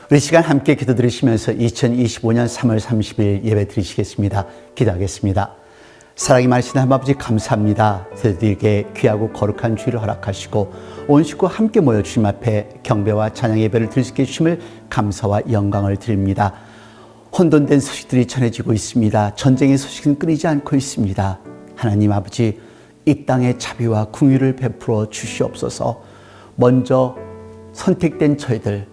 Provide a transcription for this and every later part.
우리 시간 함께 기도 드리시면서 2025년 3월 30일 예배 드리시겠습니다. 기도하겠습니다. 사랑이 많으신 하나님 아버지 감사합니다. 저희들에게 귀하고 거룩한 주일을 허락하시고 온 식구 함께 모여 주님 앞에 경배와 찬양 예배를 드릴 수 있게 해주심을 감사와 영광을 드립니다. 혼돈된 소식들이 전해지고 있습니다. 전쟁의 소식은 끊이지 않고 있습니다. 하나님 아버지, 이 땅에 자비와 긍휼을 베풀어 주시옵소서. 먼저 선택된 저희들,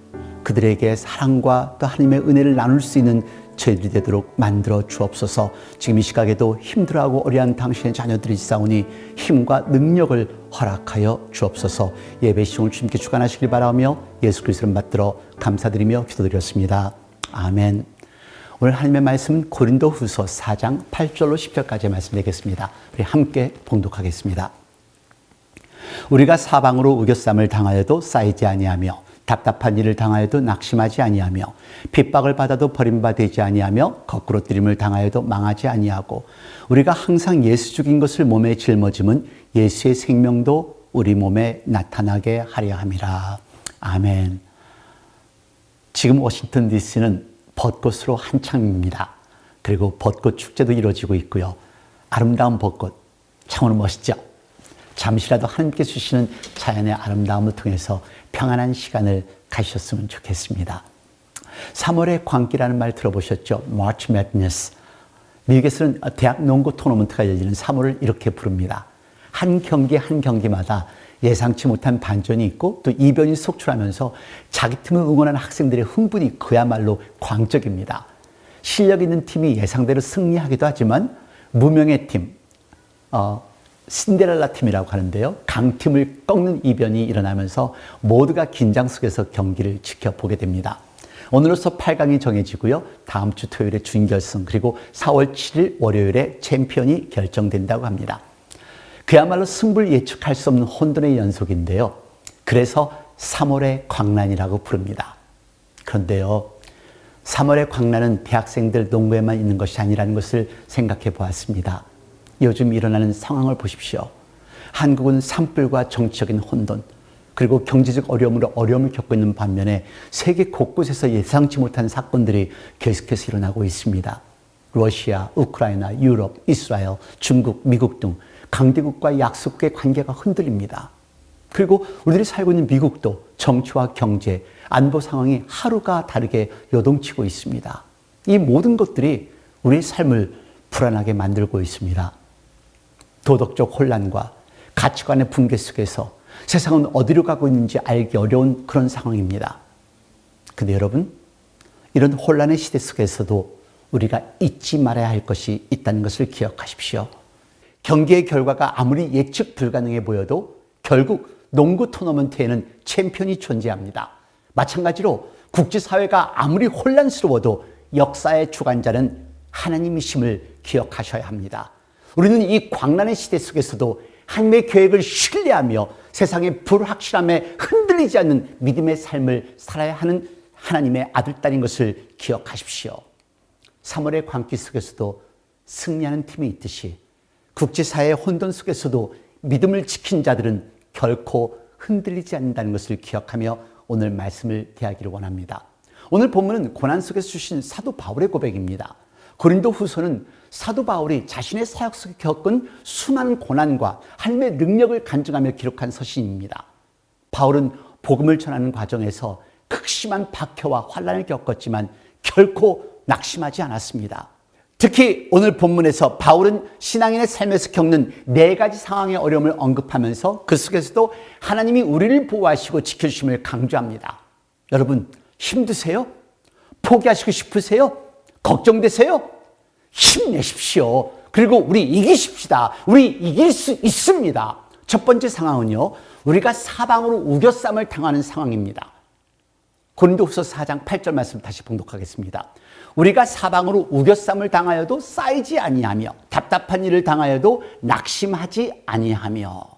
그들에게 사랑과 또 하나님의 은혜를 나눌 수 있는 저희들이 되도록 만들어 주옵소서. 지금 이 시각에도 힘들어하고 어려운 당신의 자녀들이 있사오니 힘과 능력을 허락하여 주옵소서. 예배 시간을 주님께 주관하시길 바라며 예수 그리스도를 받들어 감사드리며 기도드렸습니다. 아멘. 오늘 하나님의 말씀은 고린도후서 4장 8절로 10절까지의 말씀 되겠습니다. 우리 함께 봉독하겠습니다. 우리가 사방으로 우겨쌈을 당하여도 쌓이지 아니하며 답답한 일을 당하여도 낙심하지 아니하며 핍박을 받아도 버림받지 아니하며 거꾸로 뜨림을 당하여도 망하지 아니하고 우리가 항상 예수 죽인 것을 몸에 짊어짐은 예수의 생명도 우리 몸에 나타나게 하려 함이라. 아멘. 지금 워싱턴 DC는 벚꽃으로 한창입니다. 그리고 벚꽃 축제도 이루어지고 있고요. 아름다운 벚꽃 참으로 멋있죠. 잠시라도 하나님께 주시는 자연의 아름다움을 통해서 평안한 시간을 가셨으면 좋겠습니다. 3월의 광기라는 말 들어보셨죠? March Madness. 미국에서는 대학 농구 토너먼트가 열리는 3월을 이렇게 부릅니다. 한 경기 한 경기마다 예상치 못한 반전이 있고 또 이변이 속출하면서 자기 팀을 응원하는 학생들의 흥분이 그야말로 광적입니다. 실력 있는 팀이 예상대로 승리하기도 하지만 무명의 팀, 신데렐라 팀이라고 하는데요. 강팀을 꺾는 이변이 일어나면서 모두가 긴장 속에서 경기를 지켜보게 됩니다. 오늘로서 8강이 정해지고요. 다음 주 토요일에 준결승, 그리고 4월 7일 월요일에 챔피언이 결정된다고 합니다. 그야말로 승부를 예측할 수 없는 혼돈의 연속인데요. 그래서 3월의 광란이라고 부릅니다. 그런데요, 3월의 광란은 대학생들 농구에만 있는 것이 아니라는 것을 생각해 보았습니다. 요즘 일어나는 상황을 보십시오. 한국은 산불과 정치적인 혼돈, 그리고 경제적 어려움을 겪고 있는 반면에 세계 곳곳에서 예상치 못한 사건들이 계속해서 일어나고 있습니다. 러시아, 우크라이나, 유럽, 이스라엘, 중국, 미국 등 강대국과 약소국의 관계가 흔들립니다. 그리고 우리들이 살고 있는 미국도 정치와 경제, 안보 상황이 하루가 다르게 요동치고 있습니다. 이 모든 것들이 우리의 삶을 불안하게 만들고 있습니다. 도덕적 혼란과 가치관의 붕괴 속에서 세상은 어디로 가고 있는지 알기 어려운 그런 상황입니다. 근데 여러분, 이런 혼란의 시대 속에서도 우리가 잊지 말아야 할 것이 있다는 것을 기억하십시오. 경기의 결과가 아무리 예측 불가능해 보여도 결국 농구 토너먼트에는 챔피언이 존재합니다. 마찬가지로 국제사회가 아무리 혼란스러워도 역사의 주관자는 하나님이심을 기억하셔야 합니다. 우리는 이 광란의 시대 속에서도 하나님의 계획을 신뢰하며 세상의 불확실함에 흔들리지 않는 믿음의 삶을 살아야 하는 하나님의 아들, 딸인 것을 기억하십시오. 3월의 광기 속에서도 승리하는 팀이 있듯이 국제사회의 혼돈 속에서도 믿음을 지킨 자들은 결코 흔들리지 않는다는 것을 기억하며 오늘 말씀을 대하기를 원합니다. 오늘 본문은 고난 속에서 주신 사도 바울의 고백입니다. 고린도후서는 사도 바울이 자신의 사역 속에 겪은 수많은 고난과 하나님의 능력을 간증하며 기록한 서신입니다. 바울은 복음을 전하는 과정에서 극심한 박해와 환난을 겪었지만 결코 낙심하지 않았습니다. 특히 오늘 본문에서 바울은 신앙인의 삶에서 겪는 4가지 상황의 어려움을 언급하면서 그 속에서도 하나님이 우리를 보호하시고 지켜주심을 강조합니다. 여러분, 힘드세요? 포기하시고 싶으세요? 걱정되세요? 힘내십시오. 그리고 우리 이기십시다. 우리 이길 수 있습니다. 첫 번째 상황은요, 우리가 사방으로 우겨쌈을 당하는 상황입니다. 고린도후서 4장 8절 말씀 다시 봉독하겠습니다. 우리가 사방으로 우겨쌈을 당하여도 쌓이지 아니하며 답답한 일을 당하여도 낙심하지 아니하며.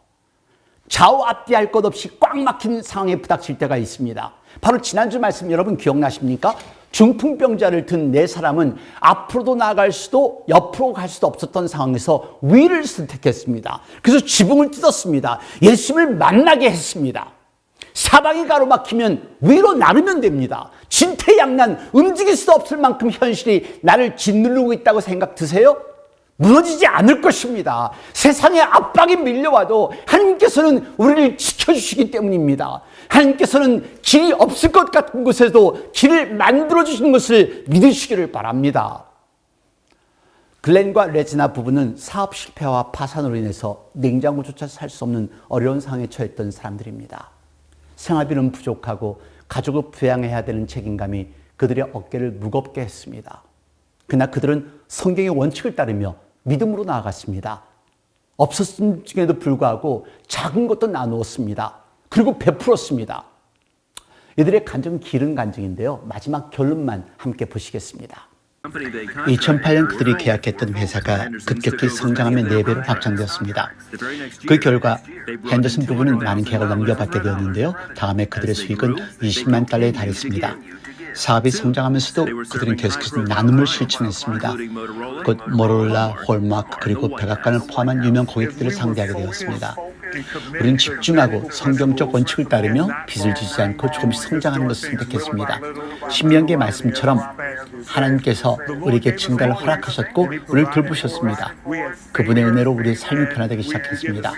좌우 앞뒤할 것 없이 꽉 막힌 상황에 부닥칠 때가 있습니다. 바로 지난주 말씀 여러분 기억나십니까? 중풍병자를 든 4사람은 앞으로도 나아갈 수도 옆으로 갈 수도 없었던 상황에서 위를 선택했습니다. 그래서 지붕을 뜯었습니다. 예수님을 만나게 했습니다. 사방이 가로막히면 위로 나르면 됩니다. 진퇴양난, 움직일 수 없을 만큼 현실이 나를 짓누르고 있다고 생각 드세요? 무너지지 않을 것입니다. 세상의 압박이 밀려와도 하나님께서는 우리를 지켜주시기 때문입니다. 하나님께서는 길이 없을 것 같은 곳에도 길을 만들어주시는 것을 믿으시기를 바랍니다. 글렌과 레지나 부부는 사업 실패와 파산으로 인해서 냉장고조차 살 수 없는 어려운 상황에 처했던 사람들입니다. 생활비는 부족하고 가족을 부양해야 되는 책임감이 그들의 어깨를 무겁게 했습니다. 그러나 그들은 성경의 원칙을 따르며 믿음으로 나아갔습니다. 없었음에도 불구하고 작은 것도 나누었습니다. 그리고 베풀었습니다. 이들의 간증은 길은 간증인데요. 마지막 결론만 함께 보시겠습니다. 2008년 그들이 계약했던 회사가 급격히 성장하며 4배로 확장되었습니다. 그 결과 핸더슨 부부는 많은 계약을 넘겨받게 되었는데요. 다음에 그들의 수익은 20만 달러에 달했습니다. 사업이 성장하면서도 그들은 계속해서 나눔을 실천했습니다. 곧 모로라, 홀마크 그리고 백악관을 포함한 유명 고객들을 상대하게 되었습니다. 우리는 집중하고 성경적 원칙을 따르며 빚을 지지 않고 조금씩 성장하는 것을 선택했습니다. 신명기의 말씀처럼 하나님께서 우리에게 증가를 허락하셨고 우리를 돌보셨습니다. 그분의 은혜로 우리의 삶이 변화되기 시작했습니다.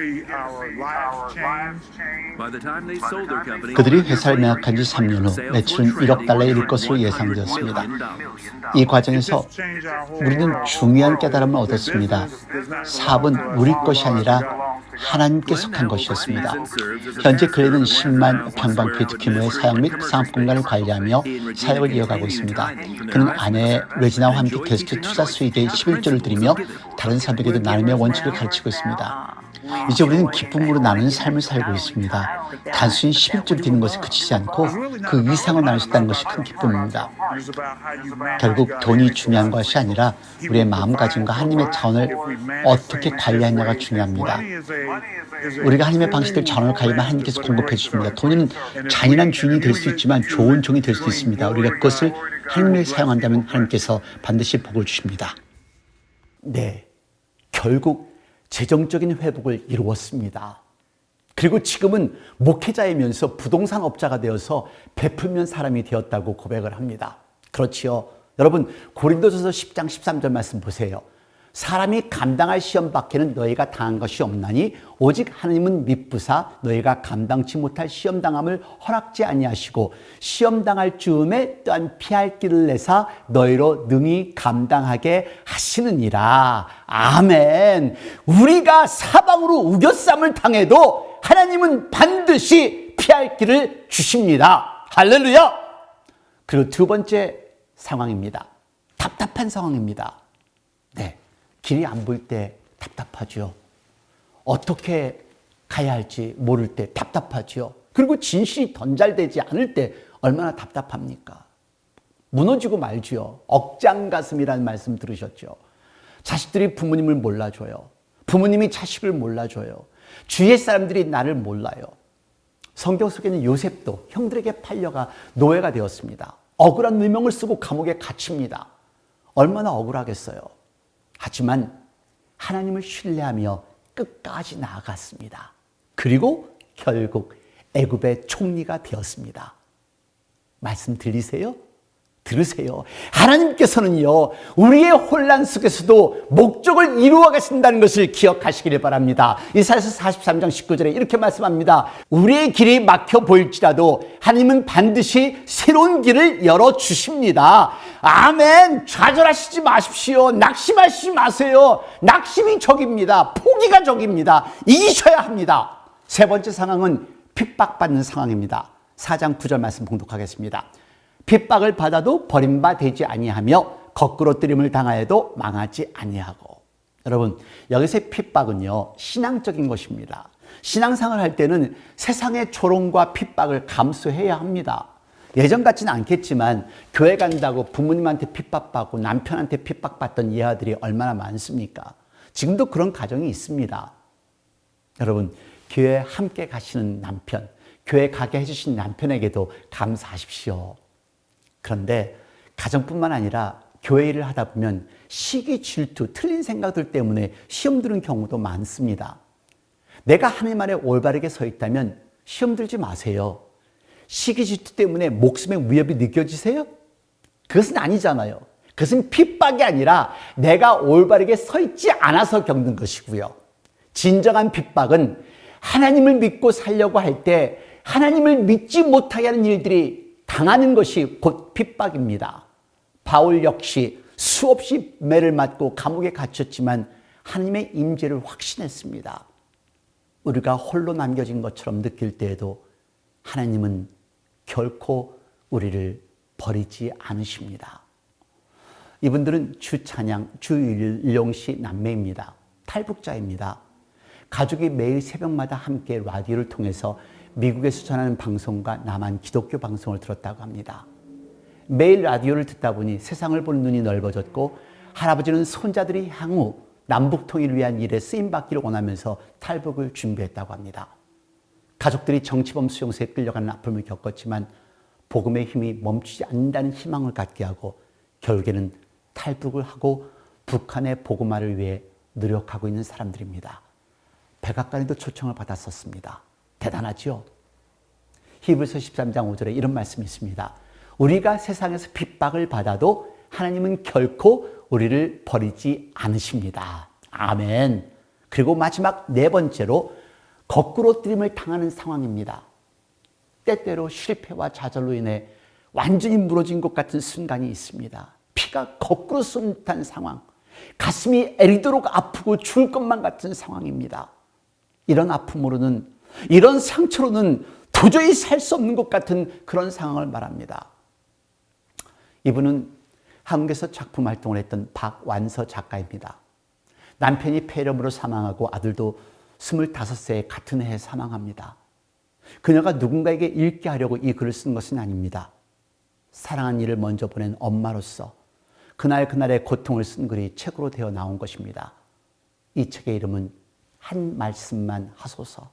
그들이 회사를 매각한 지 3년 후 매출은 1억 달러에 이를 것으로 예상되었습니다. 이 과정에서 우리는 중요한 깨달음을 얻었습니다. 사업은 우리 것이 아니라 하나님께 속한 것이었습니다. 현재 글렌은 10만 평방피트 규모의 사역 및 상업 공간을 관리하며 사역을 이어가고 있습니다. 그는 아내 레지나와 함께 계속해서 투자 수익의 11조를 드리며 다른 사람에게도 나눔의 원칙을 가르치고 있습니다. 이제 우리는 기쁨으로 나누는 삶을 살고 있습니다. 단순히 11조를 드리는 것에 그치지 않고 그 이상을 나눌 수 있다는 것이 큰 기쁨입니다. 결국 돈이 중요한 것이 아니라 우리의 마음가짐과 하나님의 자원을 어떻게 관리하느냐가 중요합니다. 우리가 하나님의 방식대로 자원을 가지면 하나님께서 공급해 주십니다. 돈은 잔인한 주인이 될 수 있지만 좋은 종이 될 수 있습니다. 우리가 그것을 하나님을 사용한다면 하나님께서 반드시 복을 주십니다. 네, 결국 재정적인 회복을 이루었습니다. 그리고 지금은 목회자이면서 부동산 업자가 되어서 베풀면 사람이 되었다고 고백을 합니다. 그렇지요. 여러분 고린도전서 10장 13절 말씀 보세요. 사람이 감당할 시험 밖에는 너희가 당한 것이 없나니 오직 하나님은 미쁘사 너희가 감당치 못할 시험 당함을 허락지 아니하시고 시험 당할 즈음에 또한 피할 길을 내사 너희로 능히 감당하게 하시느니라. 아멘. 우리가 사방으로 우겨쌈을 당해도 하나님은 반드시 피할 길을 주십니다. 할렐루야. 그리고 두 번째 상황입니다. 답답한 상황입니다. 네. 길이 안 보일 때 답답하죠. 어떻게 가야 할지 모를 때 답답하죠. 그리고 진실이 전달되지 않을 때 얼마나 답답합니까? 무너지고 말지요. 억장가슴이라는 말씀 들으셨죠. 자식들이 부모님을 몰라줘요. 부모님이 자식을 몰라줘요. 주위의 사람들이 나를 몰라요. 성경 속에는 요셉도 형들에게 팔려가 노예가 되었습니다. 억울한 누명을 쓰고 감옥에 갇힙니다. 얼마나 억울하겠어요. 하지만 하나님을 신뢰하며 끝까지 나아갔습니다. 그리고 결국 애굽의 총리가 되었습니다. 말씀 들리세요? 들으세요. 하나님께서는요, 우리의 혼란 속에서도 목적을 이루어 가신다는 것을 기억하시기를 바랍니다. 이사야서 43장 19절에 이렇게 말씀합니다. 우리의 길이 막혀 보일지라도 하나님은 반드시 새로운 길을 열어주십니다. 아멘. 좌절하시지 마십시오. 낙심하시지 마세요. 낙심이 적입니다. 포기가 적입니다. 이기셔야 합니다. 세 번째 상황은 핍박받는 상황입니다. 4장 9절 말씀 봉독하겠습니다. 핍박을 받아도 버림받지 아니하며 거꾸로 뜨림을 당하여도 망하지 아니하고. 여러분, 여기서의 핍박은요, 신앙적인 것입니다. 신앙생활을 할 때는 세상의 조롱과 핍박을 감수해야 합니다. 예전 같지는 않겠지만 교회 간다고 부모님한테 핍박받고 남편한테 핍박받던 예아들이 얼마나 많습니까? 지금도 그런 가정이 있습니다. 여러분, 교회 함께 가시는 남편, 교회 가게 해주신 남편에게도 감사하십시오. 그런데 가정뿐만 아니라 교회 일을 하다 보면 시기, 질투, 틀린 생각들 때문에 시험 드는 경우도 많습니다. 내가 하나님 안에 올바르게 서 있다면 시험 들지 마세요. 시기 질투 때문에 목숨의 위협이 느껴지세요? 그것은 아니잖아요. 그것은 핍박이 아니라 내가 올바르게 서 있지 않아서 겪는 것이고요. 진정한 핍박은 하나님을 믿고 살려고 할 때 하나님을 믿지 못하게 하는 일들이 당하는 것이 곧 핍박입니다. 바울 역시 수없이 매를 맞고 감옥에 갇혔지만 하나님의 임재를 확신했습니다. 우리가 홀로 남겨진 것처럼 느낄 때에도 하나님은 결코 우리를 버리지 않으십니다. 이분들은 주찬양, 주일용시 남매입니다. 탈북자입니다. 가족이 매일 새벽마다 함께 라디오를 통해서 미국에서 전하는 방송과 남한 기독교 방송을 들었다고 합니다. 매일 라디오를 듣다 보니 세상을 보는 눈이 넓어졌고 할아버지는 손자들이 향후 남북 통일을 위한 일에 쓰임받기를 원하면서 탈북을 준비했다고 합니다. 가족들이 정치범 수용소에 끌려가는 아픔을 겪었지만 복음의 힘이 멈추지 않는다는 희망을 갖게 하고 결국에는 탈북을 하고 북한의 복음화를 위해 노력하고 있는 사람들입니다. 백악관에도 초청을 받았었습니다. 대단하죠? 히브리서 13장 5절에 이런 말씀이 있습니다. 우리가 세상에서 핍박을 받아도 하나님은 결코 우리를 버리지 않으십니다. 아멘. 그리고 마지막 네 번째로 거꾸로 뜨림을 당하는 상황입니다. 때때로 실패와 좌절로 인해 완전히 무너진 것 같은 순간이 있습니다. 피가 거꾸로 쏘는 듯한 상황, 가슴이 애리도록 아프고 죽을 것만 같은 상황입니다. 이런 아픔으로는, 이런 상처로는 도저히 살 수 없는 것 같은 그런 상황을 말합니다. 이분은 한국에서 작품 활동을 했던 박완서 작가입니다. 남편이 폐렴으로 사망하고 아들도 25세에 같은 해에 사망합니다. 그녀가 누군가에게 읽게 하려고 이 글을 쓴 것은 아닙니다. 사랑한 이를 먼저 보낸 엄마로서 그날그날의 고통을 쓴 글이 책으로 되어 나온 것입니다. 이 책의 이름은 한 말씀만 하소서.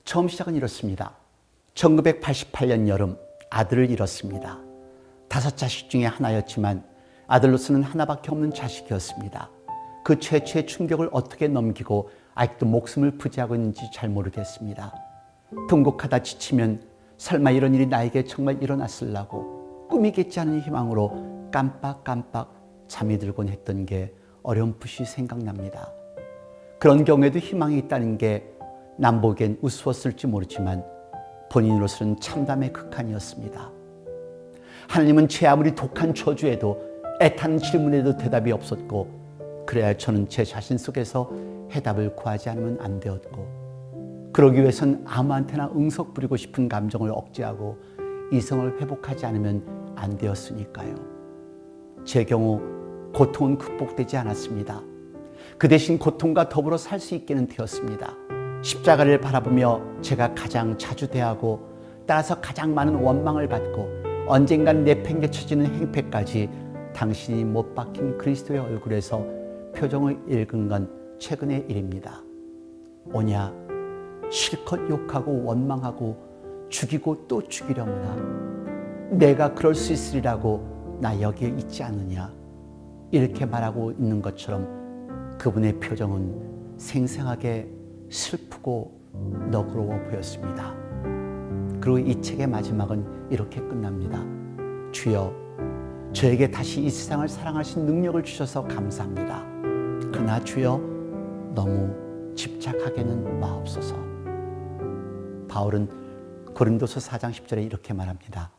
처음 시작은 이렇습니다. 1988년 여름 아들을 잃었습니다. 5자식 중에 하나였지만 아들로서는 하나밖에 없는 자식이었습니다. 그 최초의 충격을 어떻게 넘기고 아직도 목숨을 부지하고 있는지 잘 모르겠습니다. 통곡하다 지치면 설마 이런 일이 나에게 정말 일어났을라고 꿈이겠지 하는 희망으로 깜빡깜빡 잠이 들곤 했던 게 어렴풋이 생각납니다. 그런 경우에도 희망이 있다는 게 남 보기엔 우스웠을지 모르지만 본인으로서는 참담의 극한이었습니다. 하나님은 제 아무리 독한 저주에도 애타는 질문에도 대답이 없었고 그래야 저는 제 자신 속에서 해답을 구하지 않으면 안 되었고 그러기 위해선 아무한테나 응석 부리고 싶은 감정을 억제하고 이성을 회복하지 않으면 안 되었으니까요. 제 경우 고통은 극복되지 않았습니다. 그 대신 고통과 더불어 살 수 있게는 되었습니다. 십자가를 바라보며 제가 가장 자주 대하고 따라서 가장 많은 원망을 받고 언젠간 내팽개쳐지는 행패까지 당신이 못 박힌 그리스도의 얼굴에서 표정을 읽은 건 최근의 일입니다. 오냐 실컷 욕하고 원망하고 죽이고 또 죽이려무나 내가 그럴 수 있으리라고 나 여기에 있지 않느냐 이렇게 말하고 있는 것처럼 그분의 표정은 생생하게 슬프고 너그러워 보였습니다. 그리고 이 책의 마지막은 이렇게 끝납니다. 주여 저에게 다시 이 세상을 사랑하신 능력을 주셔서 감사합니다. 그러나 주여 너무 집착하게는 마옵소서. 바울은 고린도서 4장 10절에 이렇게 말합니다.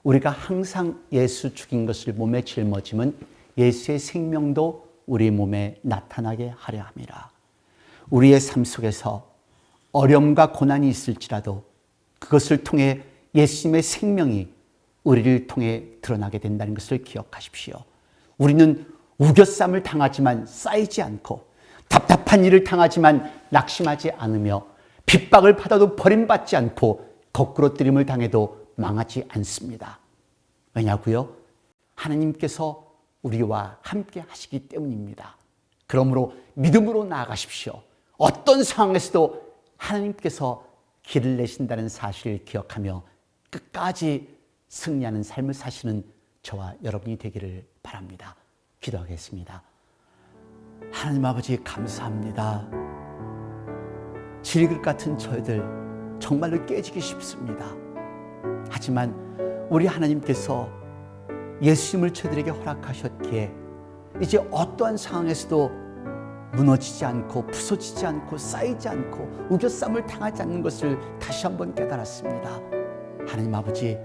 우리가 항상 예수 죽인 것을 몸에 짊어짐은 예수의 생명도 우리 몸에 나타나게 하려 함이라. 우리의 삶 속에서 어려움과 고난이 있을지라도 그것을 통해 예수님의 생명이 우리를 통해 드러나게 된다는 것을 기억하십시오. 우리는 우겨쌈을 당하지만 쌓이지 않고 답답한 일을 당하지만 낙심하지 않으며 핍박을 받아도 버림받지 않고 거꾸로 뜨림을 당해도 망하지 않습니다. 왜냐고요? 하나님께서 우리와 함께 하시기 때문입니다. 그러므로 믿음으로 나아가십시오. 어떤 상황에서도 하나님께서 길을 내신다는 사실을 기억하며 끝까지 승리하는 삶을 사시는 저와 여러분이 되기를 바랍니다. 기도하겠습니다. 하나님 아버지 감사합니다. 질것 같은 저희들 정말로 깨지기 쉽습니다. 하지만 우리 하나님께서 예수님을 저희들에게 허락하셨기에 이제 어떠한 상황에서도 무너지지 않고 부서지지 않고 쌓이지 않고 우겨쌈을 당하지 않는 것을 다시 한번 깨달았습니다. 하나님 아버지,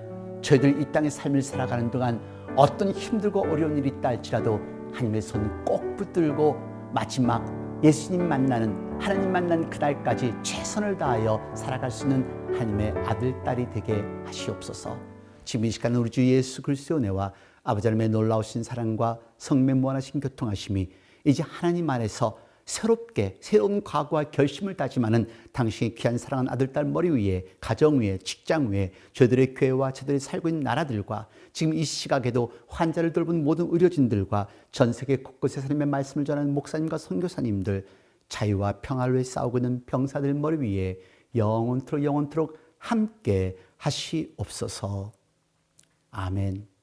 저희들 이 땅의 삶을 살아가는 동안 어떤 힘들고 어려운 일이 있다 할지라도 하나님의 손 꼭 붙들고 마지막 예수님 만나는, 하나님 만나는 그날까지 최선을 다하여 살아갈 수 있는 하나님의 아들, 딸이 되게 하시옵소서. 지금 이 시간 우리 주 예수 그리스도의 은혜와 아버지 하나님의 놀라우신 사랑과 성령의 무한하신 교통하심이 이제 하나님 안에서 새롭게 새로운 각오와 결심을 다짐하는 당신의 귀한 사랑하는 아들, 딸 머리 위에, 가정 위에, 직장 위에, 저희들의 교회와 저희들이 살고 있는 나라들과 지금 이 시각에도 환자를 돌보는 모든 의료진들과 전 세계 곳곳에 하나님의 말씀을 전하는 목사님과 선교사님들, 자유와 평화를 위해 싸우고 있는 병사들 머리 위에 영원토록 함께 하시옵소서. 아멘.